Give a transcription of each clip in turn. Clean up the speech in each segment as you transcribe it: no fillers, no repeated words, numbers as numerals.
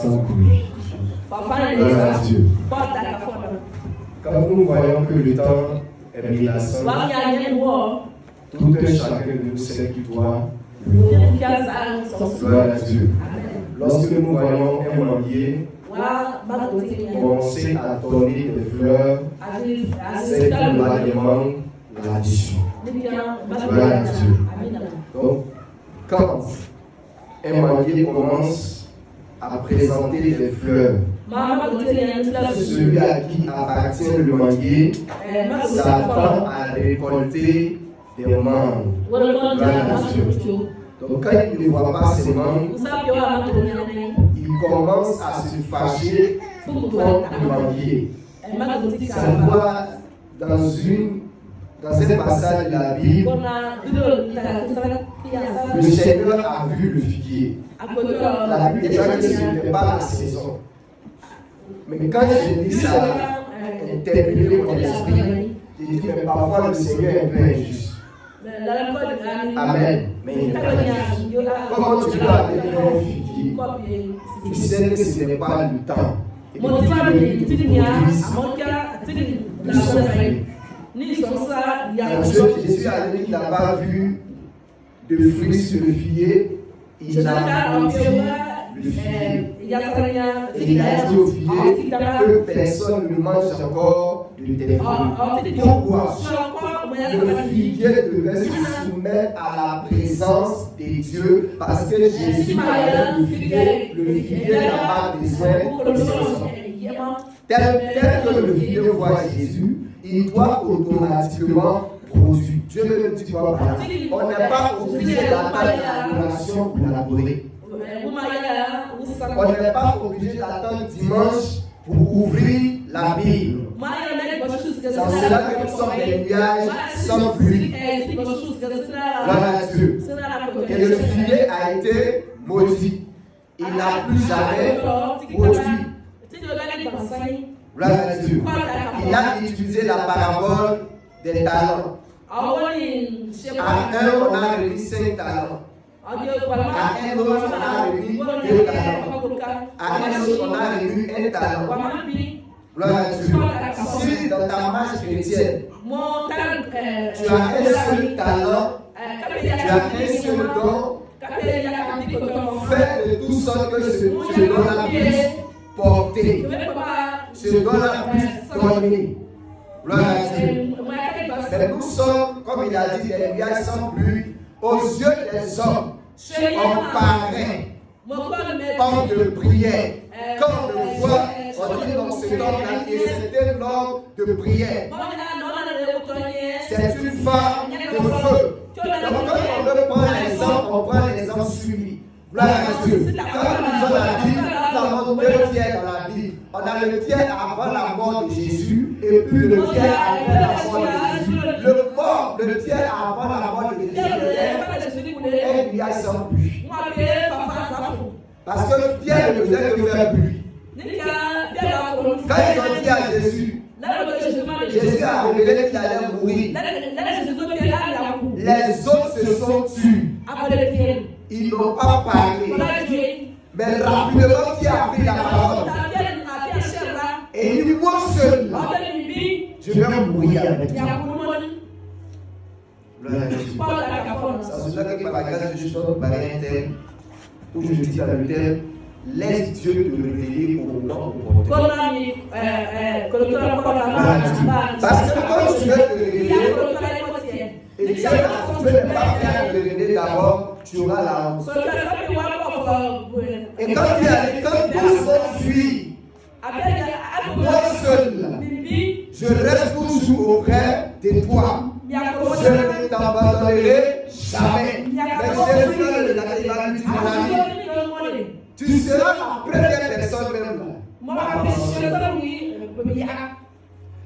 sans bruit. Gloire à Dieu. Quand nous voyons que le temps est menaçant, tout un chacun de nous sait qu'il doit le voir. Gloire à Dieu. Lorsque nous voyons un manguier commencer à donner des fleurs, c'est qu'il va demander l'addition. Gloire à Dieu. Donc, quand un manguier commence à présenter des fleurs, celui à qui appartient le manguier s'attend à récolter des mangues. Gloire à Dieu. Donc quand il ne voit pas ces mangues, il commence à se fâcher contre le manguier. Ça voit dans un passage de la Bible, le Seigneur a vu le figuier. La Bible dit que ce n'était pas la saison. Mais quand je lis ça, interpellé mon esprit, je dis mais parfois le Seigneur est un peu injuste. Amen. Mais il n'est pas injuste. Comment tu peux aller un figuier? Tu sais que ce n'est pas le temps. Et puis tu veux qu'il produise le soleil. Jésus a dit qu'il n'a pas vu de fruits sur le figuier, il a maudit le figuier. Et il a dit au figuier que personne ne mange encore de tes fruits. Pourquoi? Le figuier devait se soumettre à la présence de Dieu parce que Jésus avait le figuier n'a pas besoin de saison. Tel que le figuier voit Jésus, il doit automatiquement produire. Dieu me dit quoi? On n'est pas obligé d'attendre l'adoration pour l'adorer. On n'est pas obligé d'attendre dimanche pour ouvrir la Bible. C'est en cela que nous sommes des nuages sans pluie. Gloire à Dieu. Et le figuier a été maudit. Il n'a plus jamais produit. Gloire à Dieu. Il a utilisé la parabole des talents. À un, on a remis 5 talents. À un autre, on a remis 2 talents. À un autre, on a remis 1 talent. Gloire à Dieu. Si dans ta marche chrétienne, tu as un seul talent, tu as un seul don, fais de tout sorte que ce don-là puisse porter, ce don-là puisse donner. Gloire à Dieu. Mais nous sommes, comme il a dit, des nuages sans pluie, aux yeux des hommes, on paraît homme de prière. Quand on le voit, on dit dans cet homme-là, c'est un homme de prière. C'est une femme de feu. Donc quand on veut prendre l'exemple, on prend l'exemple suivi. Gloire à Dieu. Quand nous avons la Bible, nous avons 2 pierres dans la Bible. On a le pierre avant la mort de Jésus et puis le pierre après la mort de Jésus. Le pierre avant la mort de Jésus est un nuage sans pluie. Parce que Pierre ne faisait que faire pluie. Quand ils ont dit à Jésus, Jésus a révélé qu'il allait mourir. Les autres se sont tus. Ils n'ont pas parlé. Mais rapidement, qui a pris la parole? Et il dit, moi seul, je vais mourir avec toi. Ça se fait que par la grâce de Dieu, je donne par un thème où je dis dans le thème, laisse Dieu te révéler au nom de ton parce que quand tu veux te révéler, et Dieu ne pas faire te révéler d'abord, tu auras la honte. Et quand tu as quand tu fuis, moi seul, je reste toujours auprès de toi. Je ne t'abandonnerai jamais. Mais Jésus il va lui dire, mon ami, tu seras la première personne même là.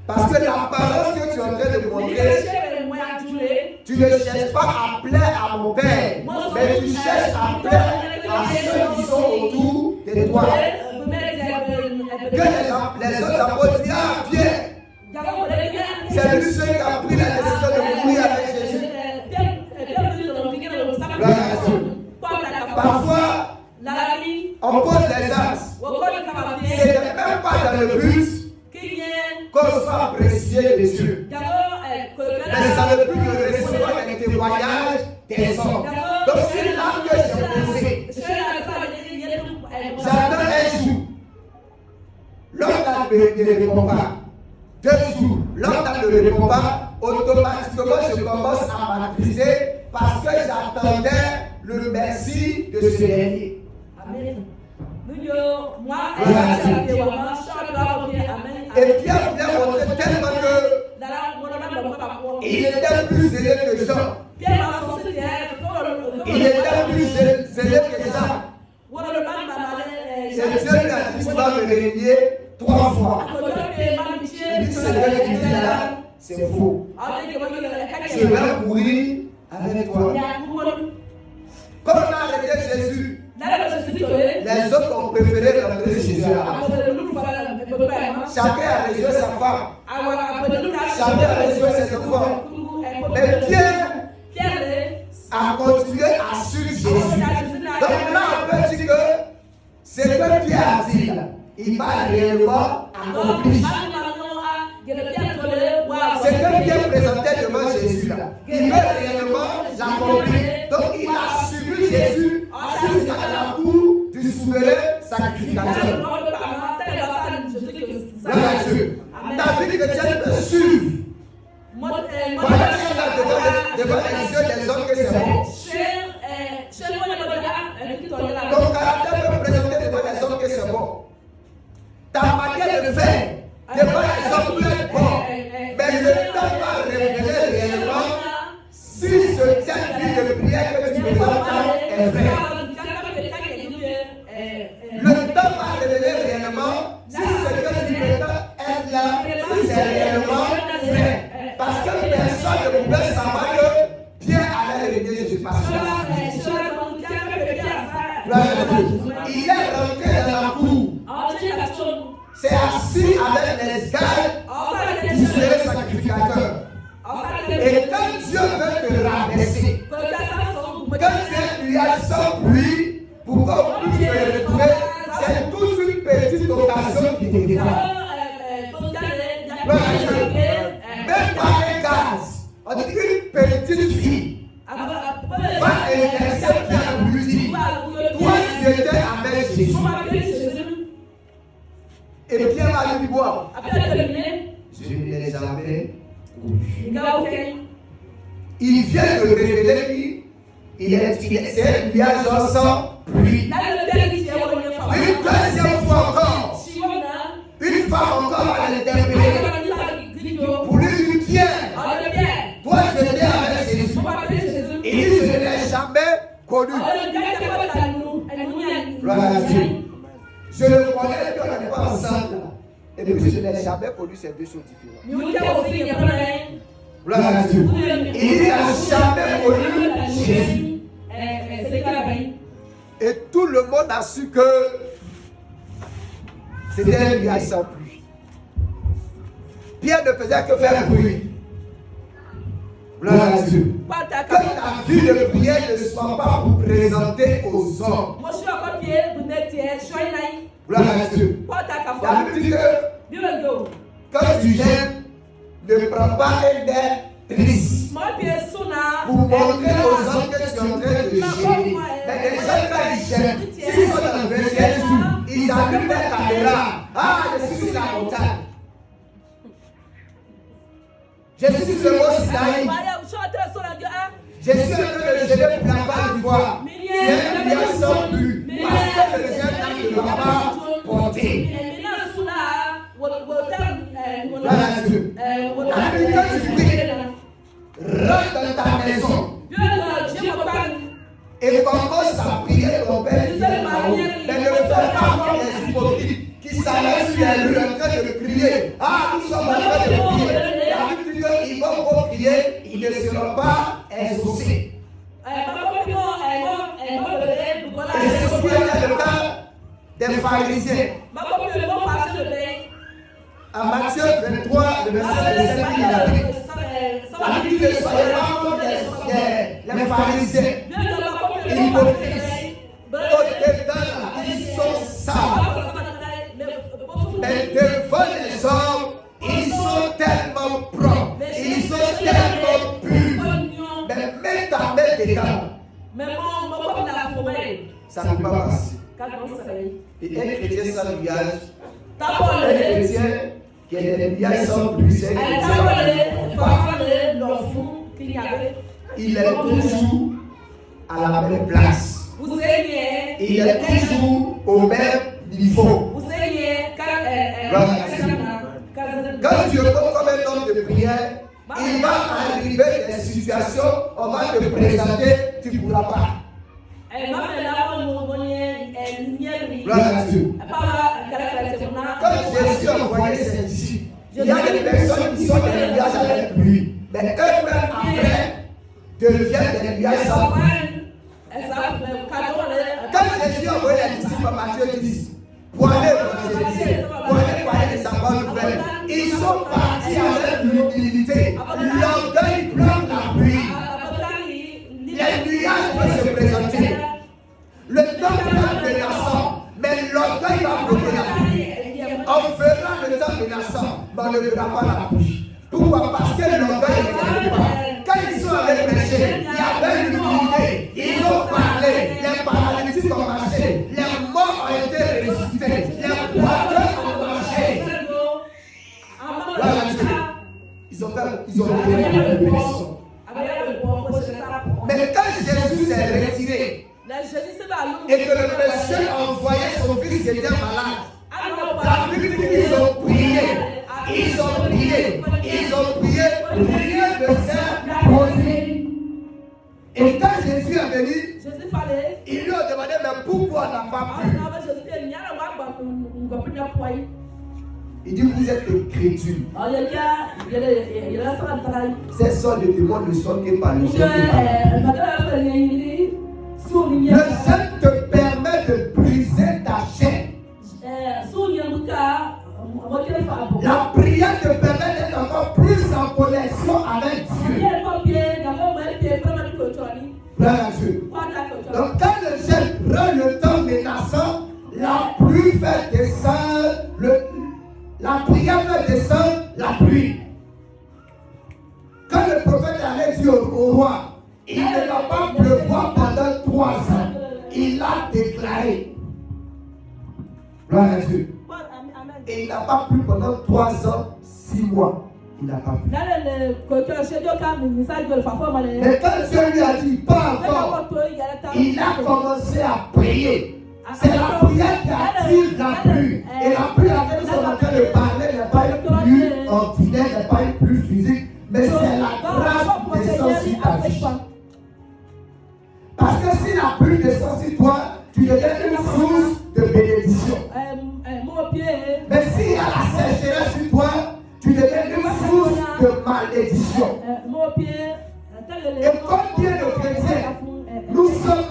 Parce que la parole que tu es en train de montrer, tu ne cherches pas à plaire à mon Père, mais tu cherches à plaire à ceux qui sont autour de toi. Que les autres apôtres disent, ah Pierre, c'est lui seul qui a pris la décision de mourir avec Jésus. Parfois, on pose les actes. grâce. Ce n'est même pas dans le but qu'on soit apprécié de Dieu. Mais ça ne peut que recevoir les témoignages des hommes. Donc c'est là que j'ai posé. J'attends un jour. L'homme ne répond pas. 2 jours. L'homme ne répond pas. Automatiquement, je commence à m'attrister parce que j'attendais le merci de ce dernier. Amen. Et Pierre voulait montrer tellement que il était plus zélé que Jean. Il était plus zélé que Jean. C'est Dieu qui a dit tu vas me régner 3 fois. Il dit c'est vrai que tu dis là, c'est faux. Je vais mourir avec toi. Comme on a arrêté Jésus, les autres ont préféré rentrer Jésus là. Chacun a rejoint sa femme. Chacun a rejoint ses enfants. Mais Pierre a continué à suivre Jésus. Donc là, on peut dire que ce que Pierre a dit là, il va réellement accomplir. Ce que Pierre présentait devant Jésus là, il veut réellement l'accomplir. Donc il a suivi Jésus jusqu'à la cour du souverain sacrificateur. David chrétien peut suivre. Voilà devant les yeux des hommes que c'est bon. Ton caractère peut présenter devant les hommes que c'est bon. Ta manière de faire devant les hommes peut être bon. Mais le temps va révéler réellement si ce tien vie de prière que tu présentes est vrai. Le temps va révéler réellement si ce que tu présentes est là, si c'est réellement vrai. Parce que personne ne pouvait savoir que Pierre allait régner Jésus. Parce que il est rentré dans la cour. C'est assis avec les gardes du souverain sacrificateur. Et quand Dieu veut te rabaisser, quand Dieu lui a sans pluie pour qu'on puisse te retrouver, c'est toute une petite occasion qui te défend. Même pas un gaz, on dit une petite fille va intercepter Pierre pour lui dire, toi tu étais avec Jésus. Et Pierre va lui boire. Je ne l'ai jamais connu. Il vient de révéler c'est un nuage sans pluie. Une deuxième fois encore, une femme encore va l'interpeller. Pour lui dire, Pierre, toi tu étais avec Jésus. Il dit, je ne l'ai jamais connu. Gloire à Dieu. Je le connais qu'on n'est pas ensemble. Et puis je n'ai jamais connu ces deux choses différentes. Gloire à Dieu. Il n'a jamais connu Jésus. Et tout le monde a su que c'était un nuage sans pluie. Pierre ne faisait que faire bruit. Gloire à Dieu. Que ta vie de prière ne soit pas pour présenter aux hommes. Gloire à Dieu. La Bible dit que quand tu gênes, ne prends pas un air triste pour montrer aux hommes que tu es en train de gêner. Mais les gens, quand ils gênent, s'ils sont dans le 21e jour, ils allument leur caméra. Ah, je suis sur la montagne. Je suis sur le mont Sinaï. Je suis en train de gêner pour la part du bois. C'est un nuage sans pluie. Parce que le ciel ne va pas porter. Voilà Dieu. Après quand tu pries, rentre dans ta maison et commence à prier ton Père qui est là-haut. Mais ne fais pas comme les hypocrites qui s'arrêtent sur les rues en train de prier. Ah, nous sommes en train de prier. La Bible dit qu'ils vont beaucoup prier, ils ne seront pas exaucés. Et c'est ce qui était le cas des pharisiens. À Matthieu 23, le verset 27, il a dit, la Bible dit ne soyez pas comme les pharisiens. Ils sont sables. Et un chrétien sans nuage, un chrétien qui a des nuages sans pluie, c'est un chrétien. Il est toujours à la même place. Il est toujours au même niveau. Quand Dieu compte comme un homme de prière, il va arriver des situations, on va te présenter, tu ne pourras pas. Gloire à Dieu. Quand Jésus a envoyé ses disciples, il y a des personnes qui sont des nuages avec lui, mais eux-mêmes après deviennent des nuages sans pluie. Quand Jésus a envoyé les disciples à Matthieu 10 pour aller évangéliser, pour aller parler de sa bonne nouvelle, ils sont partis avec l'humilité. L'orgueil prend la pluie. Les nuages peuvent se présenter. Le temps est menaçant, mais l'orgueil va bloquer la pluie. On fera le temps menaçant, mais on ne verra pas la pluie. Pourquoi? Parce que l'orgueil ne pas. Quand ils sont avec le péché, il y avait l'humilité. Ils ont parlé, les paralytiques ont marché, les morts ont été ressuscités, les boiteux ont marché. Ils ont donné la bénédiction. Mais quand Jésus s'est retiré, et que le monsieur a envoyé son fils qui était malade, la Bible dit qu'ils ont prié, rien ne s'est produit. Et quand Jésus est venu, ils lui ont demandé, mais pourquoi on n'a pas pu? Il dit, vous êtes incrédules. Ces sont les démons ne sont que par le jeûne. Le jeûne te permet de briser ta chair. La prière te permet d'être encore plus en connexion avec Dieu. Donc quand le jeûne rend le temps menaçant, la pluie fait descendre, la prière fait descendre la pluie. Quand le prophète allait dire au roi, il ne va pas pleuvoir pendant 3 ans. Il a déclaré. Gloire à Dieu. Et il n'a pas plu pendant 3 ans, 6 mois. Il n'a pas plu. Mais quand Dieu lui a dit, pas encore, il a commencé à prier. C'est la prière qui attire la pluie. Et la pluie à laquelle nous sommes en train de parler n'est pas une pluie ordinaire, n'est pas une pluie physique, mais c'est la grâce qui descend sur ta vie. Parce que si la pluie descend sur toi, tu deviens une source de bénédiction. Mais s'il y a la sécheresse sur toi, tu deviens une source de malédiction. Et combien de chrétiens, nous sommes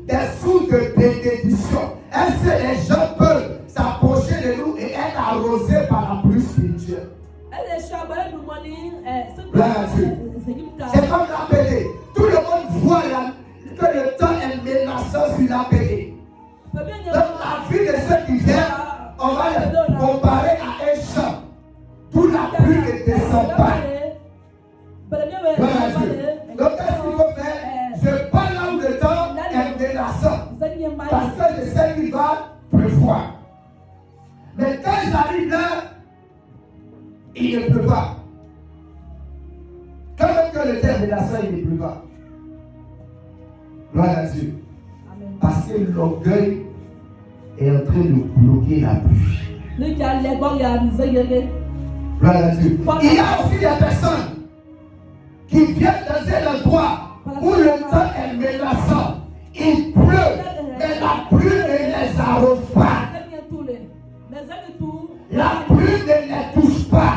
des sources de bénédiction? Est-ce que les gens peuvent s'approcher de nous et être arrosés par la pluie spirituelle? C'est comme l'APD. Tout le monde voit que le temps est menaçant sur l'APD. Donc la vie de ceux qui viennent, on va les comparer à un champ. D'où la pluie ne descend pas. Donc qu'est-ce qu'il faut faire? Je parle là où le temps est menaçant. Parce que je sais qu'il va pleuvoir. Mais quand j'arrive là, il ne pleut pas. Quand même que le temps est menaçant, il ne pleut pas. Gloire à Dieu. Parce que l'orgueil est en train de bloquer la pluie. Gloire à Dieu. Il y a aussi des personnes qui viennent dans un endroit où le temps est menaçant. Il pleut, mais la pluie ne les arrose pas. La pluie ne les touche pas.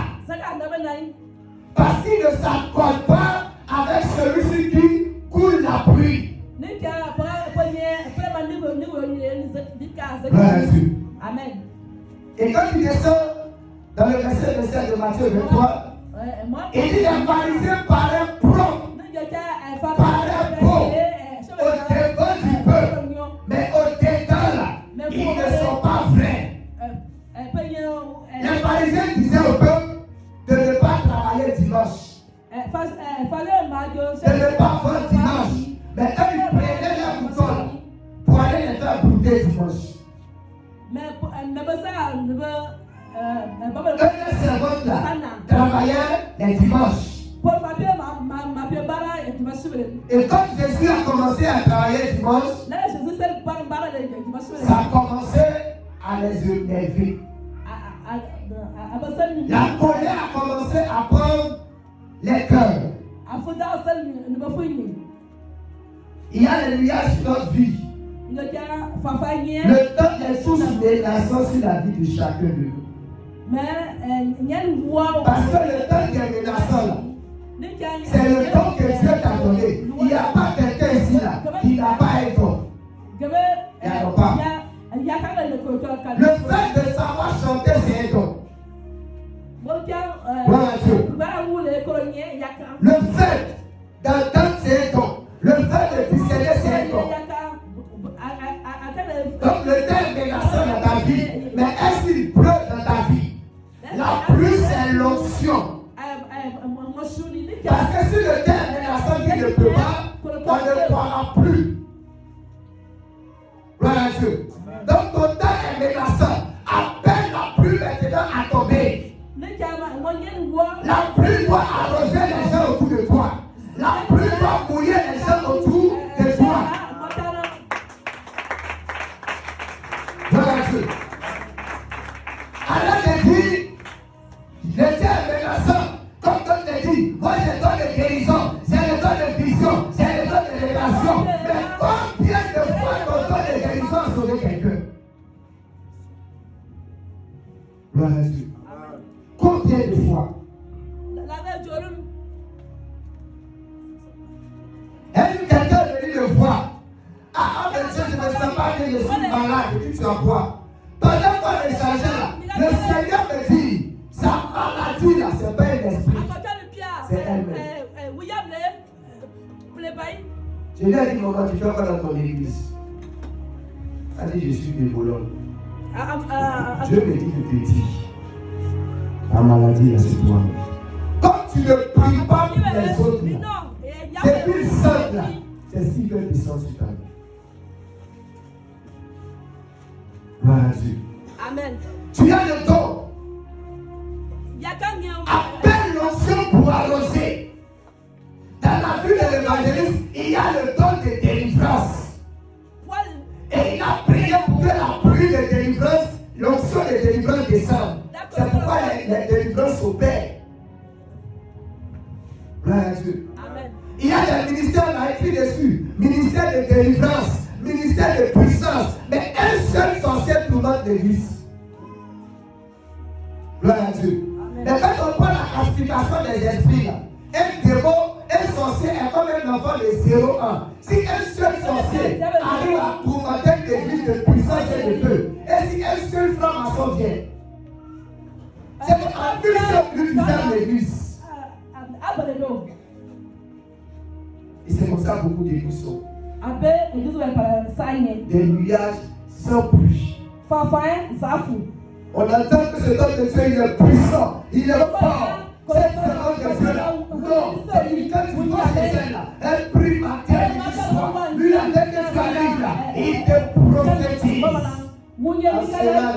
Parce qu'ils ne s'accordent pas avec celui qui coule la pluie. Amen. Et quand tu descends dans le verset 27 de Matthieu 23, il dit les pharisiens paraissent prompts, paraissent beaux au devant du peuple, mais au dedans là, ils ne sont pas vrais. Les pharisiens disaient au peuple de ne pas travailler dimanche, de ne pas faire dimanche, mais eux ils prenaient leur bouton pour aller les faire bouter dimanche. servante là travaillait les dimanches. Et quand Jésus a commencé à travailler dimanche, ça a commencé à les énerver. La colère a commencé à prendre les cœurs. Il y a les nuages sur notre vie. Le temps des sources menaçantes sur la vie de chacun de nous. Parce que le temps qui est menaçant là, c'est le temps que Dieu t'a donné. Il n'y a pas quelqu'un ici là qui n'a pas un don. Il n'y a pas. Le fait de savoir chanter, c'est un don. Le fait d'entendre, c'est un don. Le fait de discerner, c'est un don. Donc le temps est menaçant dans ta vie. Mais est-ce qu'il pleut dans ta vie? La pluie, c'est l'onction. Parce que si le temps est menaçant qui ne peut pas, on ne croira plus. Voilà Dieu. Donc ton temps est menaçant. Appelle la pluie maintenant à tomber. La pluie doit arroser les gens autour de toi. La pluie doit mouiller les gens autour de toi. Voilà Dieu. Alors je dis, le temps est menaçant. Comme on te dit, moi j'ai don de guérison, c'est le don de vision, c'est le don de révélation. Mais combien de fois ton don de guérison a sauvé quelqu'un? Gloire à Dieu. Combien de fois? Est-ce que quelqu'un est venu me voir? Ah, mais Dieu, je ne me sens pas que je suis malade, et tu vas voir. Pendant qu'on échangeait là, le Seigneur me dit, sa maladie là, c'est pas un esprit. C'est elle-même. Je lui ai dit, maman, tu fais quoi dans ton église? Elle dit, je suis des Bologne. Dieu me dit de te dire, la maladie là, c'est toi. Quand tu ne pries pas pour les autres là, c'est une seule là, c'est ce qui veut descendre sur ta vie. Gloire à Dieu. Amen. Tu as le don. Appelle l'onction pour arroser. Dans la vie de l'évangéliste, il y a le don de délivrance. Et il a prié pour que la pluie de délivrance, l'onction de délivrance descende. C'est pourquoi les délivrances s'opèrent. Gloire à Dieu. Amen. Il y a des ministères là écrit dessus. Ministère de délivrance, ministère de puissance. Mais un seul sorcier tourmente l'église. Gloire à Dieu. Mais quand on prend la classification des esprits là, un démon, un sorcier est comme un enfant de 0-1. Si un seul sorcier arrive à tourmenter l'église de puissance et de feu, et si un seul franc-maçon vient, c'est qu'en plus seul qui ferme l'église. Et c'est comme ça beaucoup d'églises sont. Des nuages sans pluie. On entend que ce homme de Dieu, il est puissant, il est fort. Cette homme de Dieu là, non, c'est lui quand tu vois ces gens là, elle prie matin et soir. Lui la tête de Calais là, il te prophétise. En cela là,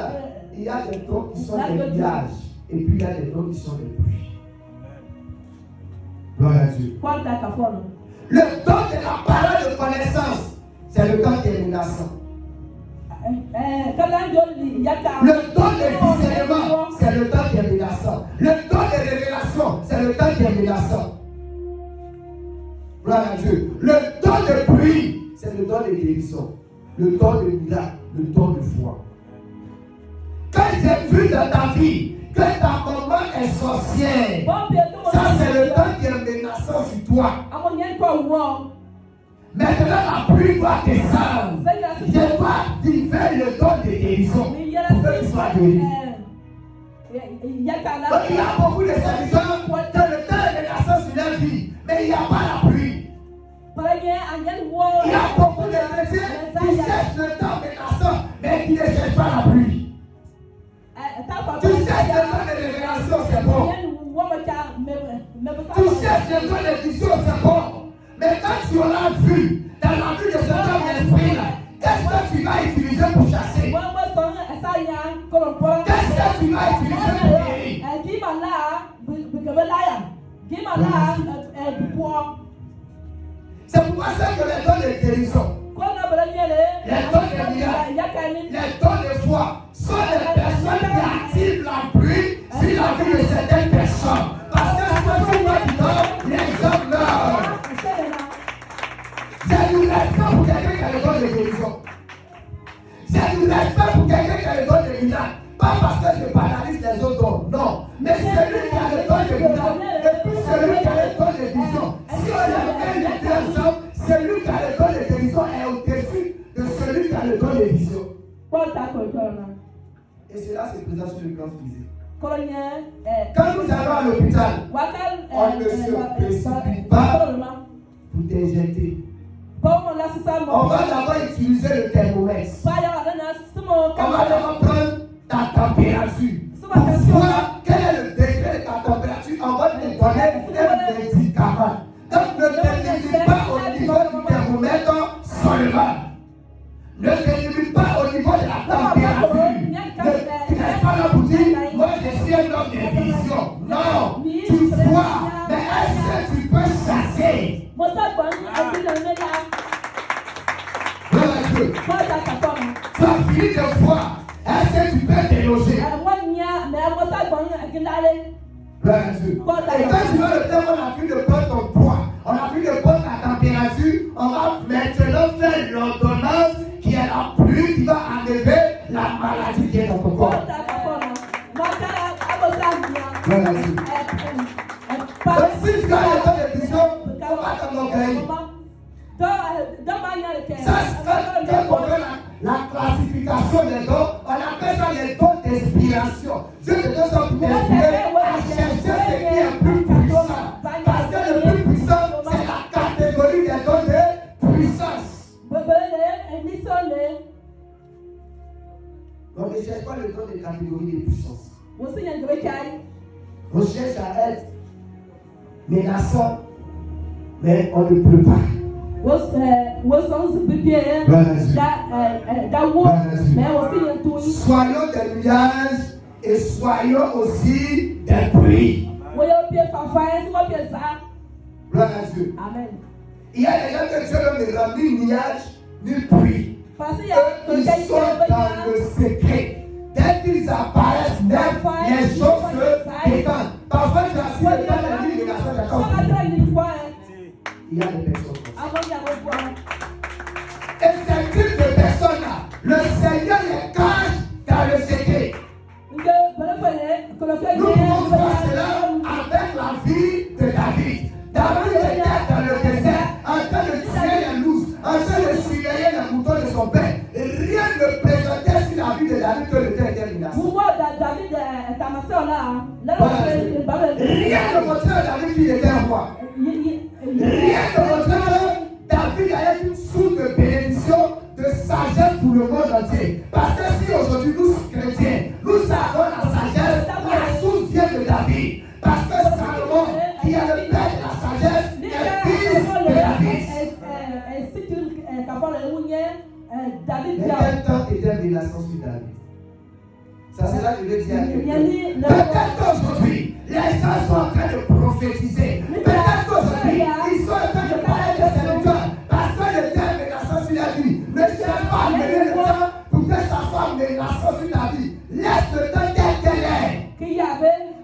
il y a des dons qui sont des nuages, et puis il y a des dons qui sont des pluies. Gloire à Dieu. Le don de la parole de connaissance, c'est le temps qui est menaçant. Le don de discernement, c'est le temps qui est menaçant. Le don de révélation, c'est le temps qui est menaçant. Gloire à Dieu. Le don de pluie, c'est le don de guérison. Le don de miracle, le don de foi. Quand j'ai vu dans ta vie que ta maman est sorcière, ça c'est le temps qui est menaçant sur toi. Maintenant la pluie doit descendre. Je dois activer le don de guérison pour que tu sois guéri. Il y a beaucoup de serviteurs qui ont le temps de menaçant sur leur vie, mais il n'y a pas la pluie. Il y a beaucoup de chrétiens qui cherchent le temps menaçant, mais qui ne cherchent pas la pluie. Tu cherches le temps de révélation, c'est bon. Tu cherches le temps de vision, c'est bon. Mais quand tu auras vu dans la vie de ce homme d'esprit là, qu'est-ce que tu vas utiliser pour chasser? va utiliser pour guérir. C'est pourquoi c'est que les dons de guérison, les dons de miracles, les dons de foi sont les personnes qui activent la pluie sur la vie de certaines personnes. Parce que si tu vois du don, les hommes meurent. C'est du respect pour quelqu'un qui a le don de guérison. C'est du respect pour quelqu'un qui a le don de miracles. Pas parce que je banalise les autres dons, non. Mais celui qui a le don de miracles, et puis celui qui a le don de vision. Si on a un leader ensemble, celui qui a le don de guérison est au-dessus de celui qui a le don de vision. Et cela se présente sur le plan physique. Quand nous allons à l'hôpital, on ne se précipite pas pour t'injecter. On va d'abord utiliser le thermomètre. On va d'abord prendre ta température. Pour voir quel est le degré de ta température, on va te donner un médicament. Donc ne te limite pas au niveau du thermomètre seulement. Ne te limite pas au niveau de la température. Tu n'es pas là pour dire, moi je suis un homme de vision. Non, tu vois, mais est-ce que tu peux chasser? Tu as fini de voir, est-ce que tu peux déloger? Et quand tu veux le temps, on a plus de prendre ton poids, on a plus de prendre ta température, on va maintenant faire l'ordonnance qui est la pluie qui va enlever la maladie qui est dans ton corps. Donc si tu as le temps de vision, on va t'en organiser. Ça, la classification des dons, on appelle ça les dons d'inspiration. Dieu te donne ça pour t'inspirer à chercher ce qui est plus puissant. Parce que le plus puissant, c'est la catégorie des dons de puissance. Donc ne cherche pas le don de catégorie de puissance. On cherche à être menaçant, mais on ne peut pas. Soyons des nuages et soyons aussi des pluies. Gloire à Dieu. Amen. Il y a des gens que Dieu ne rend ni nuage ni pluie. Ils sont dans le secret. Dès qu'ils apparaissent, les choses se détendent. Parfois, tu as su le temps de l'immigration de comme il y a des personnes comme ça. Et ce type de personnes-là, le Seigneur les cache dans le secret. Nous pouvons voir cela avec la vie de David. David était dans le désert en train de tuer les loups, en train de surveiller les moutons de son père. Et rien ne présentait sur la vie de David que le détermination. Rien ne montrait à David qu'il était un roi. Rien ne montrait que David avait une source de bénédiction, de sagesse pour le monde entier. Parce que si aujourd'hui nous chrétiens, nous avons la sagesse, la source vient de David. Parce que Salomon, qui est le père de la sagesse, est fils de David. Mais quel temps était relation sur David? Ça c'est là que je vais dire à quelqu'un. Peut-être qu'aujourd'hui, les gens sont en train de prophétiser. Peut-être qu'aujourd'hui, ils sont en train de parler de Seigneur. Parce que le temps est menaçant sur la vie. Ne cherche pas à mener le temps pour que ça soit menaçant sur ta vie. Laisse le temps tel qu'elle est.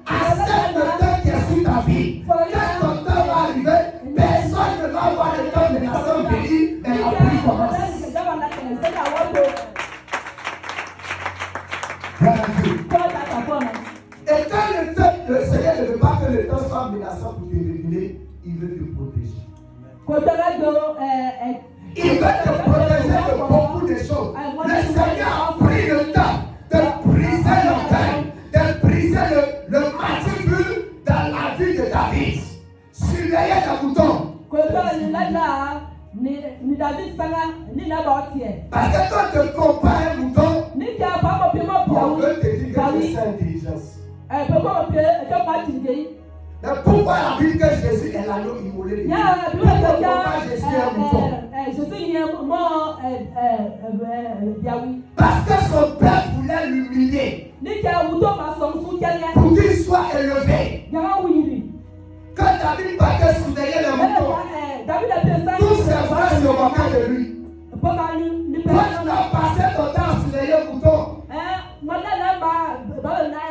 Accepte le temps qui est sur ta vie. Quand ton temps va arriver, personne ne va avoir le temps menaçant venir, mais la pluie commence. Et quand le Seigneur ne veut pas que le temps soit menaçant pour te révéler, il veut te protéger. Il veut te protéger de beaucoup de choses. Le Seigneur a pris le temps de briser l'orgueil, de briser le mandibule dans la vie de David. Surveiller les moutons. Parce que quand tu compares un mouton, on veut te dire que tu es intelligence. Mais pourquoi la Bible que Jésus est l'agneau immolé? Pourquoi Jésus est un mouton? Parce que son père voulait l'humilier.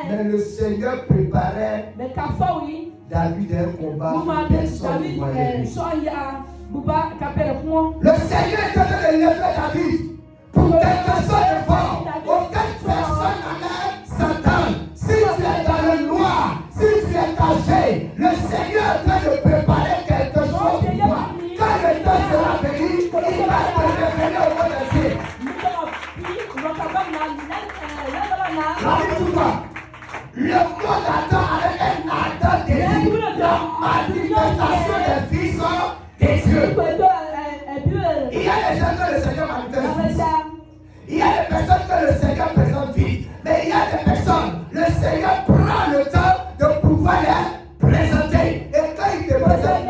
Mais le Seigneur préparait David un combat. Personne ne voyait. Le Seigneur est en train de lever David pour quelque chose de fort. Aucune personne n'allait s'attendre. Si tu es dans le noir, si tu es caché, le Seigneur est en train de préparer quelque chose pour toi. Quand le temps sera venu, il va te révéler au monde entier. La Bible dit quoi? Le monde attend avec un ardent désir la manifestation des fils des dieux. Il y a des gens que le Seigneur manifeste. Il y a des personnes que le Seigneur présente vite. Mais il y a des personnes, le Seigneur prend le temps de pouvoir les présenter. Et quand il te présente,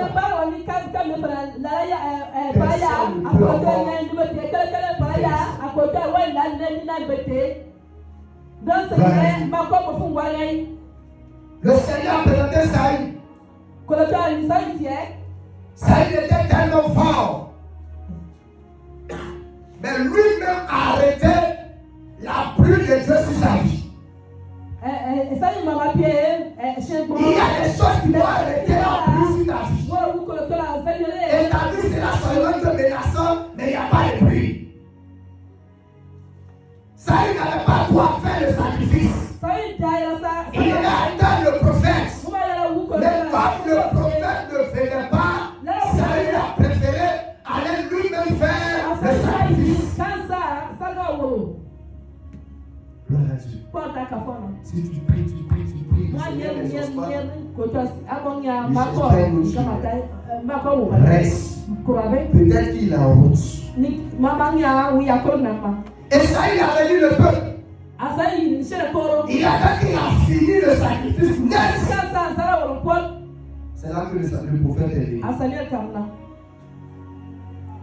le Seigneur a présenté Saïd. Saïd était tellement fort. Mais lui-même a arrêté la pluie de Dieu sur sa vie. Il y a des choses qui vont arrêter la pluie sur ta vie. Et ta vie sera seulement que menaçant, mais il n'y a pas de pluie. Saïd n'avait pas droit à faire le sacrifice. Il devait attendre le prophète. Mais comme le prophète ne venait pas, Saïd a préféré aller lui-même faire le sacrifice. Gloire à Dieu. Si tu pries, le Seigneur reste. Peut-être qu'il est en route. Et Saïd a réuni le peuple. Il a fini le sacrifice net. C'est là que le prophète est venu.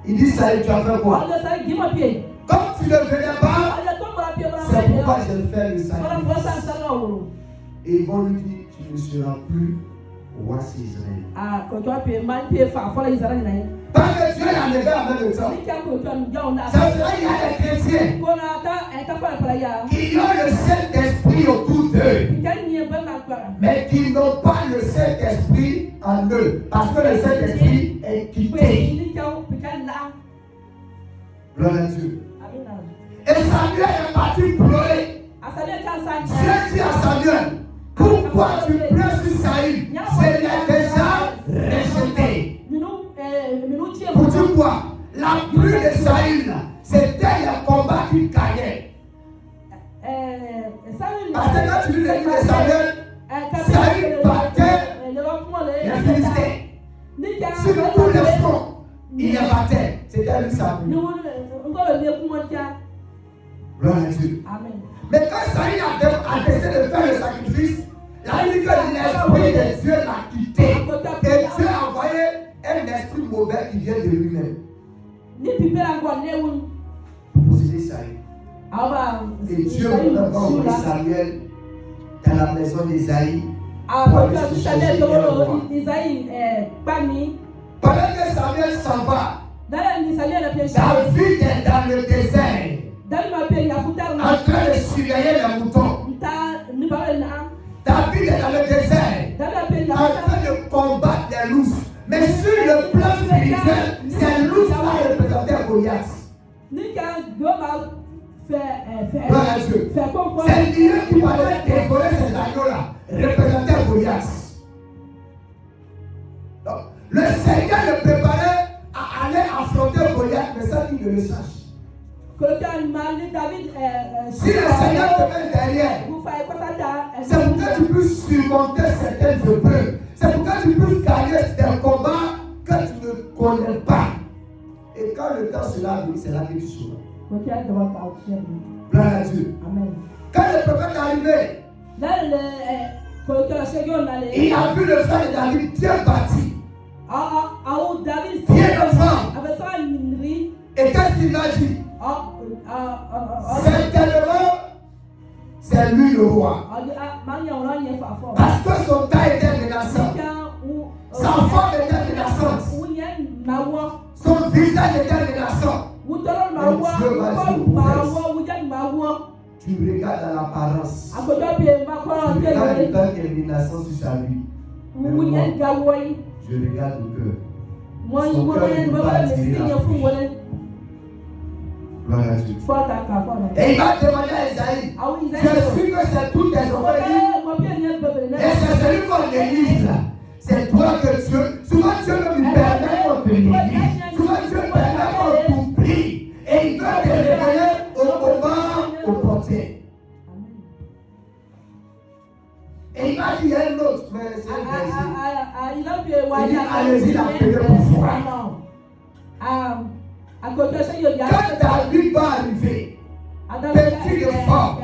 Il dit Saïd, tu as fait quoi? Comme tu ne venais pas, c'est pourquoi je fais le sacrifice. Et ils vont lui dire, tu ne seras plus roi sur Israël. Parce que Dieu l'a levé en même temps. Ça veut dire qu'il y a des chrétiens qui ont le Saint-Esprit autour d'eux, mais qui n'ont pas le Saint-Esprit en eux. Parce que le Saint-Esprit est quitté. Gloire à Dieu. Et Samuel est parti pleurer. Dieu dit à Samuel, pourquoi tu pleures sur Saïd? Je l'ai déjà rejeté. Pour dire quoi? La pluie de Saïd, c'était le combat qu'il gagnait. Parce que quand tu lis le livre de Samuel, Saïd battait les Philistins. Sur tous les fronts, il les battait. C'était lui sa pluie. Gloire à Dieu. Amen. Mais quand Saïd a décidé de faire le sacrifice, la Bible dit que l'esprit de Dieu l'a quitté. Et Dieu a envoyé un esprit mauvais qui vient de lui-même. Pour posséder Saïd. Et Dieu a envoyé Samuel dans la maison d'Isaïe. Pendant que Samuel s'en va, David est dans le désert. En train de surveiller les moutons. David est dans le désert. En train de combattre les loups. Mais sur le plan spirituel, c'est loups qui va représenter Goliath. C'est Dieu qui va dévorer ces agneaux-là, représenter Goliath. Donc, le Seigneur le préparait à aller affronter Goliath, mais sans qu'il ne le sache. Si le Seigneur te met derrière, c'est pour que tu puisses surmonter certaines épreuves. C'est pour que tu puisses gagner des combats que tu ne connais pas. Et quand le temps sera venu, c'est là que tu sauras. Gloire à Dieu. Amen. Quand le prophète est arrivé, il a vu le frère de David bien bâti, bien enfant. Et qu'est-ce qu'il a dit? Certainement, c'est lui le roi. Parce que son taille était menaçant. Sa forme était menaçante. Son visage était menaçant. Mais Dieu va dire au prophète, Tu regardes à l'apparence. Tu regardes le temps d'incarnation sur sa vie. Mais moi, je regarde le cœur. Son cœur ne peut pas attirer la bouche. Gloire à Dieu. Et il va demander à Isaïe, je suis que c'est tous tes enfants. Et c'est celui qu'on élise là. C'est toi que Dieu, souvent Dieu ne lui permet qu'on te néglige. Souvent Dieu permet qu'on t'oublie. Et il veut te révéler au moment opportun. Et il m'a dit, il y a un autre, mais c'est un verset. Il dit, allez-y, la paix pour voir. Quand ta vie va arriver, petit de fort,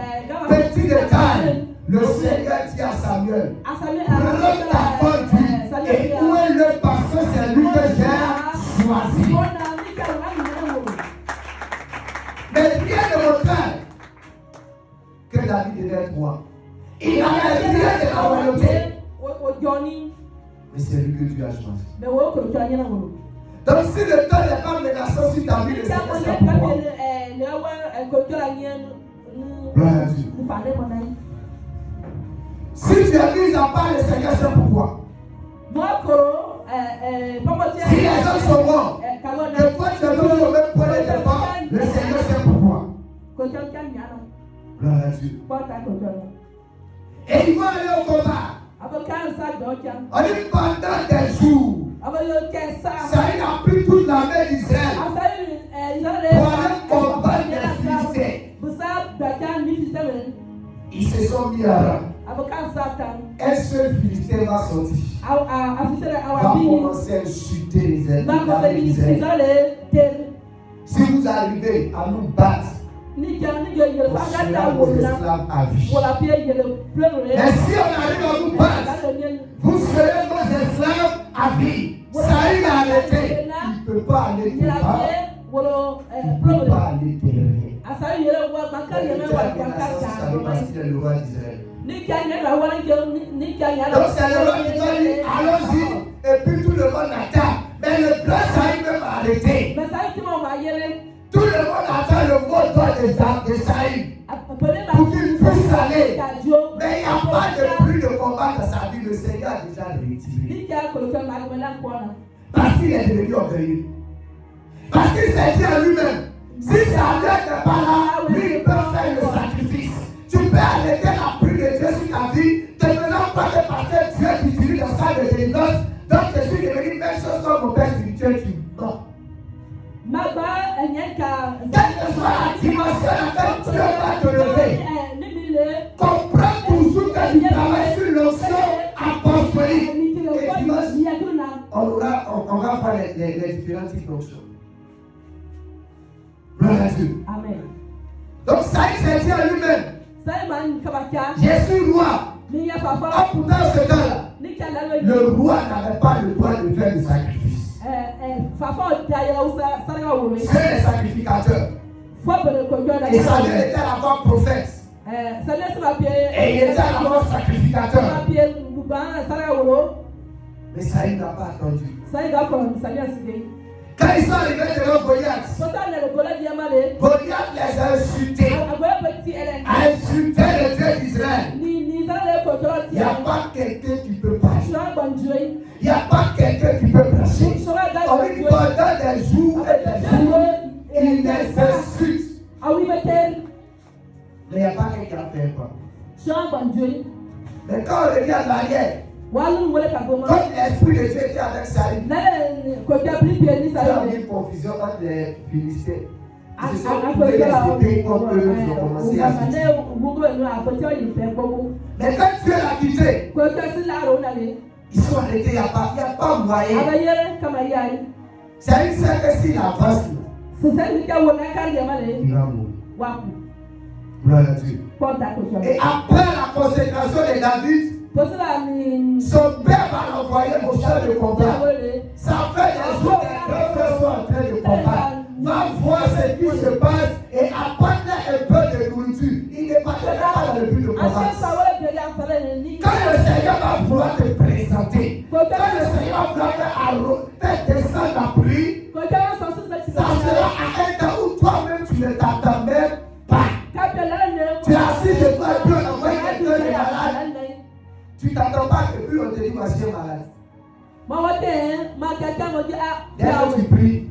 petit de taille, le Seigneur dit à Samuel, prends ta conduite, et où est le pasteur, c'est lui que j'ai choisi. Mais rien ne montre que David était roi. Il n'avait rien de la royauté. Mais c'est lui que Dieu a choisi. Donc si le temps n'est pas menaçant sur ta vie, le Seigneur c'est pour moi. Gloire à Dieu. Si tu es mis à part, le Seigneur c'est pourquoi. Si les gens sont morts, que toi tu es toujours au même point de départ, le Seigneur c'est pourquoi. Gloire à Dieu. Et ils vont aller au combat. On dit pendant des jours, Saïd a pris toute la main d'Israël pour aller combattre les Philistins. Ils se sont mis à rang. Un seul Philistin va sortir. Va commencer à insulter les Israéliens. Si vous arrivez à nous battre, vous serez vos esclaves à vie. Mais si on arrive à vous battre, vous serez vos esclaves à vie. Saïd a arrêté. Il ne peut pas aller devant. Il ne peut pas aller derrière. Parce qu'il est le roi d'Israël. Donc c'est le roi qui doit dire allons-y. Et puis tout le monde attend. Mais le grand Saïd même a arrêté. Tout le monde attend le mot d'ordre de Saïd pour qu'il puisse aller. Mais il n'y a pas de plus de combat dans sa vie. Le Seigneur a déjà retiré. Parce qu'il est devenu orgueilleux. Parce qu'il s'est dit à lui-même, si ça n'est pas là, lui il peut faire le sacrifice. Tu peux arrêter la pluie de Dieu sur ta vie. Tu ne veux pas que parce que Dieu t'utilise dans sa de délivrance. Donc je suis devenu même chose comme mon père spirituel, tu mens. Quelle que soit la dimension à laquelle Dieu va te lever, comprends toujours que tu travailles sur l'onction apostolique. Et dimanche, on va faire les différents types d'onction. Gloire à Dieu. Amen. Donc Saïd s'est dit à lui-même, je suis roi. Ah, pourtant ce temps-là, le roi n'avait pas le droit de faire le sacrifice. C'est les sacrificateurs. Et Samuel était à la fois prophète. Et il était à la fois sacrificateur. Mais Saïd n'a pas attendu. Quand ils sont arrivés devant Goliath, Goliath les a insultés. A insulté le Dieu d'Israël. Il n'y a pas quelqu'un qui peut parler. Il n'y a pas quelqu'un qui peut prêcher. On dit pendant des jours et des jours, il les insulte. Mais il n'y a pas quelqu'un qui a fait quoi. Mais quand on regarde l'arrière, comme l'esprit de Dieu était avec Saïd, il y a eu confusion entre les Philistins. Ils se sont trouvés les épées contre eux, ils ont commencé à se dire. Mais quand Dieu l'a quitté, ils sont arrêtés, il n'y a pas moyen. Saïd sait que s'il avance, il va mourir. Gloire à Dieu. Et après la consécration de David, son père va l'envoyer au champ de combat. Ça fait des jours que les deux frères sont en train de combattre. Va voir ce qui se passe et apporte un peu de nourriture. Il ne partira pas dans le but de combat. Quand le Seigneur va vouloir te présenter, quand le Seigneur va vouloir faire descendre la pluie, ça sera à un temps où toi-même tu ne t'attends même pas. Tu as Tu ne t'attends pas que puis on te dit voici un malade. Dès que tu pries,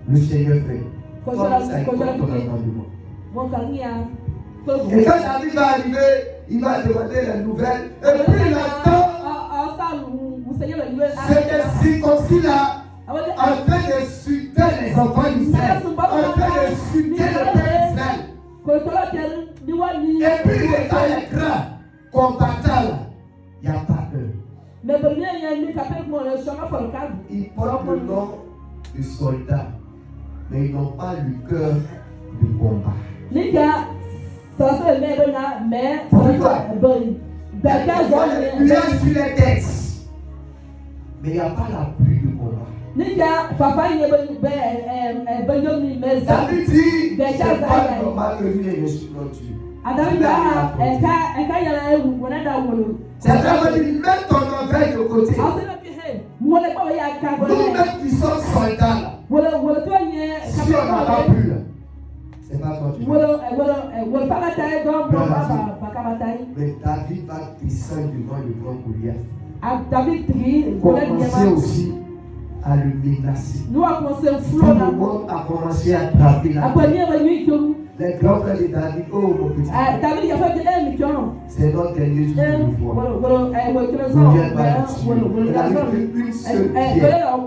le Seigneur fait. Comme ça, il compte ton entendement. Et quand David va arriver, il va demander les nouvelles. Et puis il attend. C'était circoncis-là, en train de suiter les enfants d'Israël, en train de suiter le peuple d'Israël. Et puis il est dans les grands combattants. Il n'y a pas peur. Ils portent le nom de soldats, mais ils n'ont pas le cœur de combat. Pourquoi? Il y a une lueur sur les têtes, mais il n'y a pas la pluie de combat. David dit, c'est pas normal que lui ait reçu notre Dieu. C'est vraiment dit, mets ton orgueil de côté. Nous-mêmes qui sommes soldats là, si on n'a pas pu là, c'est pas toi qui mais David va descendre devant le grand Goliath. Commencer aussi à le menacer. Tout le monde a commencé à frapper la tête. Les grands frères de David, oh mon petit frère, c'est notre dernier jour de foi. Goliath va le tuer. David fait une seule pierre.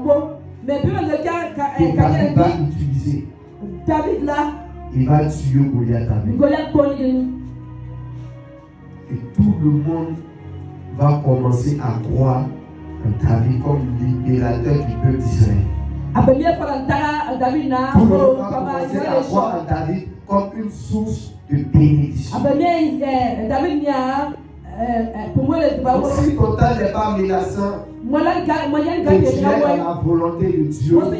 Et David va utiliser. Il va tuer Goliath avec. Et tout le monde va commencer à croire en David comme libérateur du peuple d'Israël. Tout le monde va commencer à croire en David comme une source de bénédiction. Donc, si ton temps n'est pas menaçant, que tu es dans la volonté de Dieu, demeure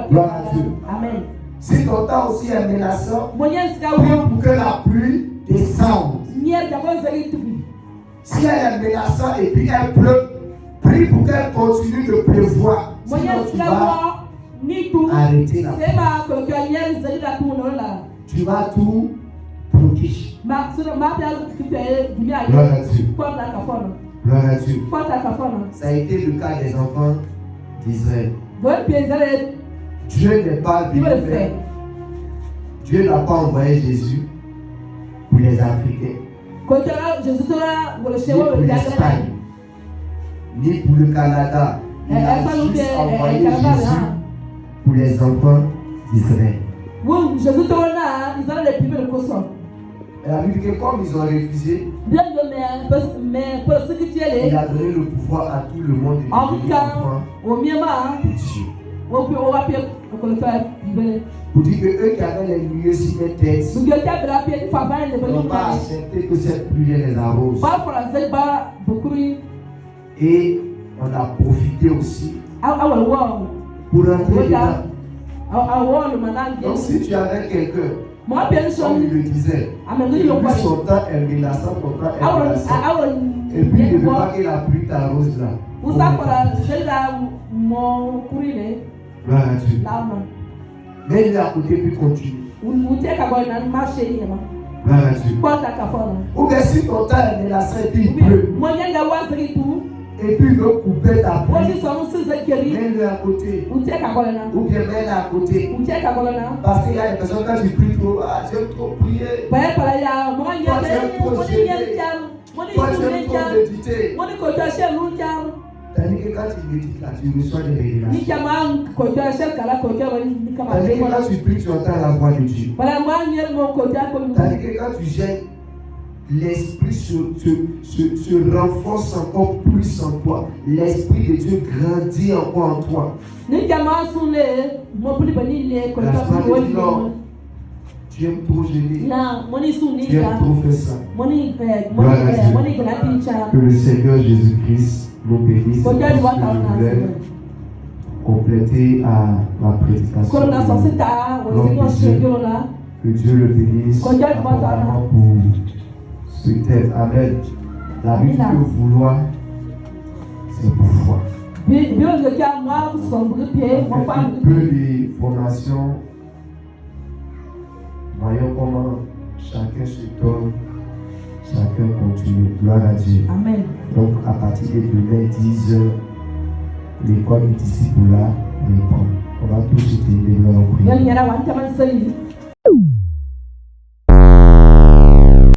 gloire à Dieu. Amen. Si ton temps aussi est menaçant, prie pour que la pluie descende. Si elle est menaçante et puis elle pleut, prie pour qu'elle continue de pleuvoir. Sinon tu vas arrêter la pluie. Tu vas tout bloquer. Gloire à Dieu. Gloire à Dieu. Ça a été le cas des enfants d'Israël. Dieu n'est pas venu faire. Dieu n'a pas envoyé Jésus pour les Africains, ni pour l'Espagne, ni pour le Canada. Il a juste envoyé Jésus pour les enfants d'Israël. Et la Bible dit que comme ils ont refusé, il a donné le pouvoir à tout le monde de devenir enfants de Dieu. Pour dire que eux qui avaient les lieux sur les têtes n'ont pas accepté que cette pluie les arrose. Et on a profité aussi pour rentrer dedans. Donc si tu avais quelqu'un, comme il le disait, et puis son temps est menaçant, ton temps est menaçant, et puis il ne veut pas que la pluie t'arrose là. Gloire à Dieu. Mais il est à côté puis continue. Gloire à Dieu. Ou bien si ton temps est menaçant et puis il pleut, et puis il veut couper ta pluie, mets-le à côté. Ou bien mets-le à côté. Parce qu'il y a des personnes quand tu pries trop, j'aime trop prier. Toi tu aimes trop gêner. Toi tu aimes trop méditer. Tandis que quand tu médites là, tu reçois des révélations. Tandis que quand tu pries, tu entends la voix de Dieu. Tandis que quand tu gênes, l'esprit se renforce encore plus en toi. L'esprit de Dieu grandit encore en toi. La femme dit non, tu aimes trop gêner. Tu aimes trop faire ça. Gloire à Dieu. Que le Seigneur Jésus-Christ nous bénisse. Je voulais compléter à ma prédication. Que Dieu le bénisse abondamment pour ce thème. Amen. La Bible que vouloir, c'est pour foi. Un peu de formation. Voyons comment Chacun se donne, chacun continue. Gloire à Dieu. Amen. Donc, à partir de demain, 10h, l'école du disciple là répond. On va tous se tenir en prière.